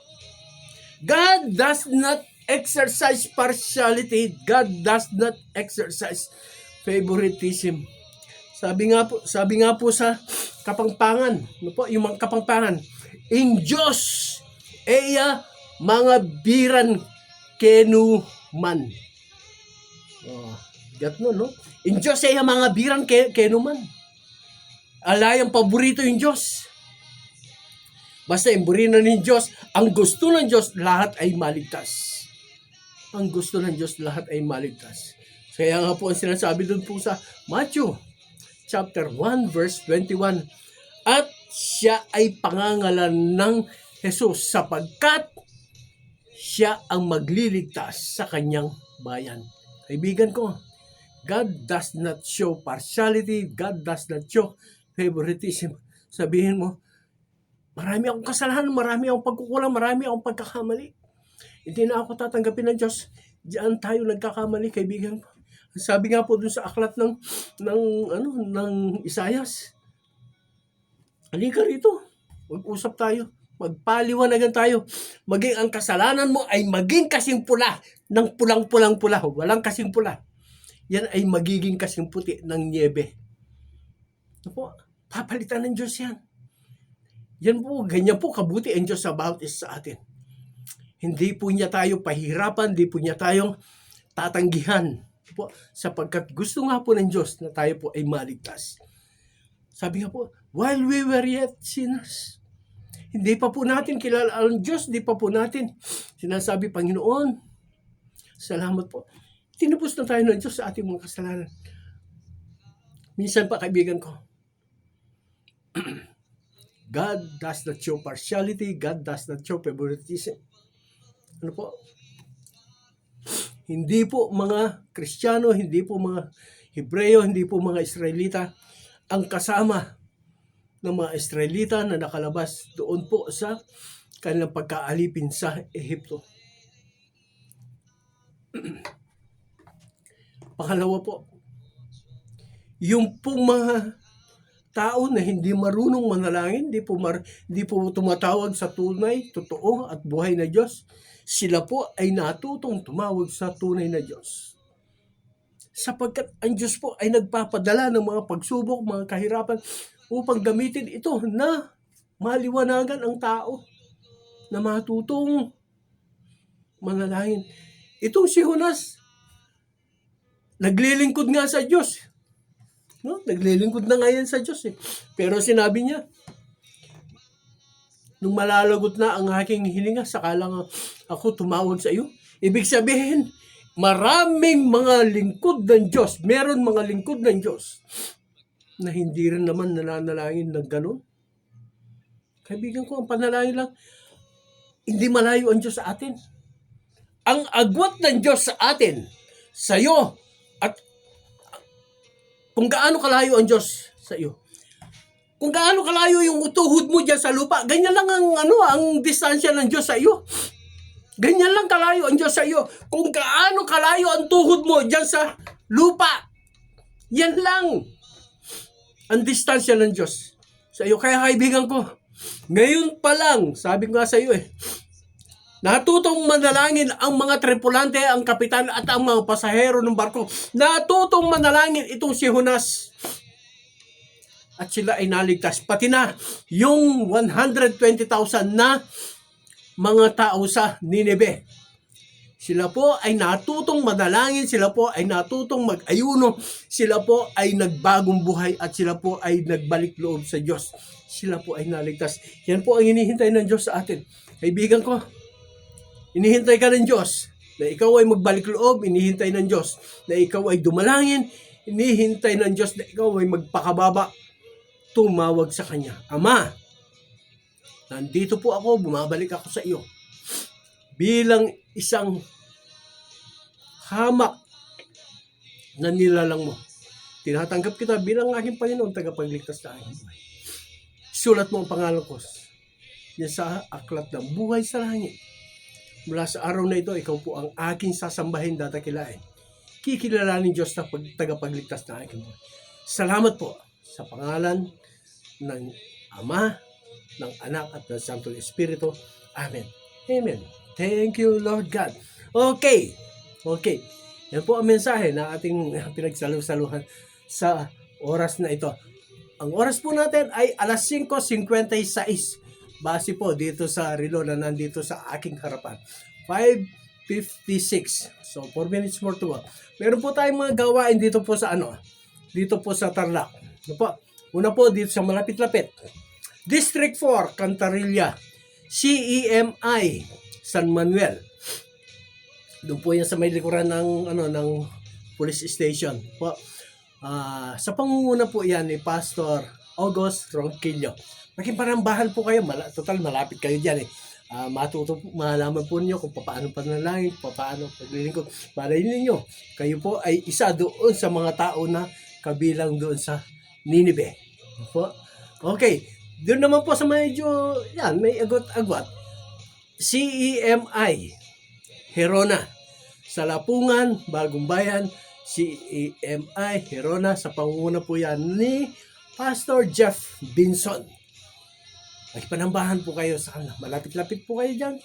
God does not exercise partiality. God does not exercise favoritism. Sabi nga po sa Kapampangan, ano po, yung mga Kapampangan, in Diyos eya mga biran kenuman. Oh, gat no, no? In Diyos eya mga biran kenuman. Alayang paborito yung Diyos. Basta imburinan ng Diyos, ang gusto ng Diyos, lahat ay maligtas. Ang gusto ng Diyos, lahat ay maligtas. Kaya nga po ang sinasabi doon po sa Matthew chapter 1 verse 21. At siya ay pangangalan ng Jesus sapagkat siya ang magliligtas sa kanyang bayan. Kaibigan ko, God does not show partiality. God does not show favoritism. Sabihin mo, marami akong kasalanan, marami akong pagkukulang, marami akong pagkakamali. Hindi na ako tatanggapin ng Diyos. Diyan tayo nagkakamali, kaibigan ko. Sabi nga po dun sa aklat ng Isayas, halika rito, mag-usap tayo, magpaliwanagan tayo. Maging ang kasalanan mo ay maging kasing pula ng pulang-pulang-pula. Walang kasing pula. Yan ay magiging kasing puti ng niebe. Ano, papalitan ng Diyos yan. Yan po, ganyan po kabuti ang Diyos about sa atin. Hindi po niya tayo pahirapan, hindi po niya tayong tatanggihan. Po, sapagkat gusto nga po ng Diyos na tayo po ay maligtas. Sabi nga po, while we were yet sinners, hindi pa po natin kilala ang Diyos, hindi pa po natin sinasabi, Panginoon, salamat po. Tinubos na tayo ng Diyos sa ating mga kasalanan. Minsan pa, kaibigan ko, God does not show partiality, God does not show favoritism. Ano po? Hindi po mga Kristiyano, hindi po mga Hebreyo, hindi po mga Israelita ang kasama ng mga Israelita na nakalabas doon po sa kanilang pagkaalipin sa Ehipto. Pangalawa po, yung pong mga tao na hindi marunong manalangin, hindi po tumatawag sa tunay, totoo at buhay na Diyos, sila po ay natutong tumawag sa tunay na Diyos. Sapagkat ang Diyos po ay nagpapadala ng mga pagsubok, mga kahirapan upang gamitin ito na maliwanagan ang tao na matutong manalangin. Itong si Jonas, naglilingkod nga sa Diyos. No? Naglilingkod na ngayon sa Diyos eh. Pero sinabi niya, nung malalagot na ang aking hininga, saka lang ako tumawag sa iyo. Ibig sabihin, maraming mga lingkod ng Diyos, meron mga lingkod ng Diyos na hindi rin naman nananalangin ng ganun. Kaibigan ko, ang panalangin lang, hindi malayo ang Diyos sa atin. Ang agwat ng Diyos sa atin, sa iyo, at kung gaano kalayo ang Diyos sa iyo. Kung gaano kalayo yung tuhod mo dyan sa lupa, ganyan lang ang distansya ng Diyos sa iyo. Ganyan lang kalayo ang Diyos sa iyo. Kung gaano kalayo ang tuhod mo dyan sa lupa, yan lang ang distansya ng Diyos sa iyo. Kaya kaibigan ko, ngayon pa lang, sabi ko nga sa iyo natutong manalangin ang mga tripulante, ang kapitan at ang mga pasahero ng barko. Natutong manalangin itong si Jonas. At sila ay naligtas. Pati na yung 120,000 na mga tao sa Nineveh. Sila po ay natutong manalangin, sila po ay natutong mag-ayuno, sila po ay nagbagong buhay at sila po ay nagbalik loob sa Diyos. Sila po ay naligtas. Yan po ang hinihintay ng Diyos sa atin. Kaibigan ko, hinihintay ka ng Diyos. na ikaw ay magbalik loob, inihintay ng Diyos. Na ikaw ay dumalangin, inihintay ng Diyos. Na ikaw ay magpakababa, tumawag sa Kanya. Ama, nandito po ako, bumabalik ako sa iyo. Bilang isang hamak na nilalang mo. Tinatanggap kita bilang aking Panginoon, tagapagligtas na aking buhay. Sulat mo ang pangalan ko yan sa aklat ng buhay sa langit. Mula sa araw na ito, ikaw po ang aking sasambahin, dadakilain. Kikilalanin Diyos na tagapagligtas na aking buhay. Salamat po sa pangalan ng Ama, ng Anak at ng Santong Espiritu. Amen. Amen. Thank you, Lord God. Okay. Yan po ang mensahe na ating pinagsalusaluhan sa oras na ito. Ang oras po natin ay alas 5:56. Base po dito sa relo na nandito sa aking harapan. 5:56. So, 4 minutes more to go. Meron po tayong mga gawain dito po sa dito po sa Tarlac. Ano po? Una po dito sa malapit-lapit. District 4, Cantarilla. CEMI, San Manuel. Doon po yan sa may likuran ng police station. Po. Sa pangunguna po yan ni Pastor August Ronquillo. Maging panambahan po kayo. Total, malapit kayo dyan eh. Malaman po niyo kung paano panalangin, paano paglilingkod. Malay ninyo, kayo po ay isa doon sa mga tao na kabilang doon sa Ninive. Po. Okay. Doon naman po sa medyo, yan, may agot-agot. CEMI, Herona. Sa Lapungan, Bagong Bayan, CEMI, Herona. Sa pangunguna po yan ni Pastor Jeff Binson. May panambahan po kayo sa kanila. Malapit-lapit po kayo dyan.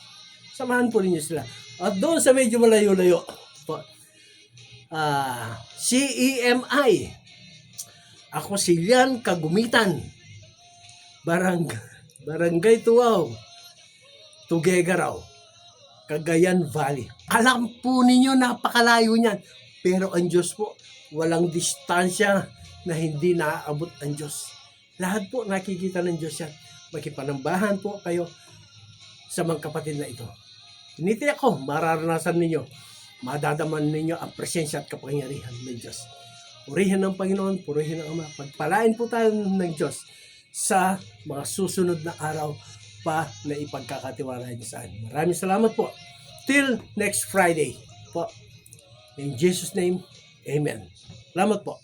Samahan po ninyo sila. At doon sa medyo malayo-layo po, CEMI, ako si Lian Kagumitan, Barangay Tuaw, Tuguegarao, Cagayan Valley. Alam po ninyo, napakalayo niyan. Pero ang Diyos po, walang distansya na hindi naaabot ang Diyos. Lahat po nakikita ng Diyos yan. Makipanambahan po kayo sa mga kapatid na ito. Tinitiyak ko, mararanasan ninyo, madadaman ninyo ang presensya at kapangyarihan ng Diyos. Purihin ng Panginoon, purihin ng Ama. Pagpalain po tayo ng Diyos sa mga susunod na araw pa na ipagkakatiwala niyo sa akin. Maraming salamat po. Till next Friday po. In Jesus' name, Amen. Salamat po.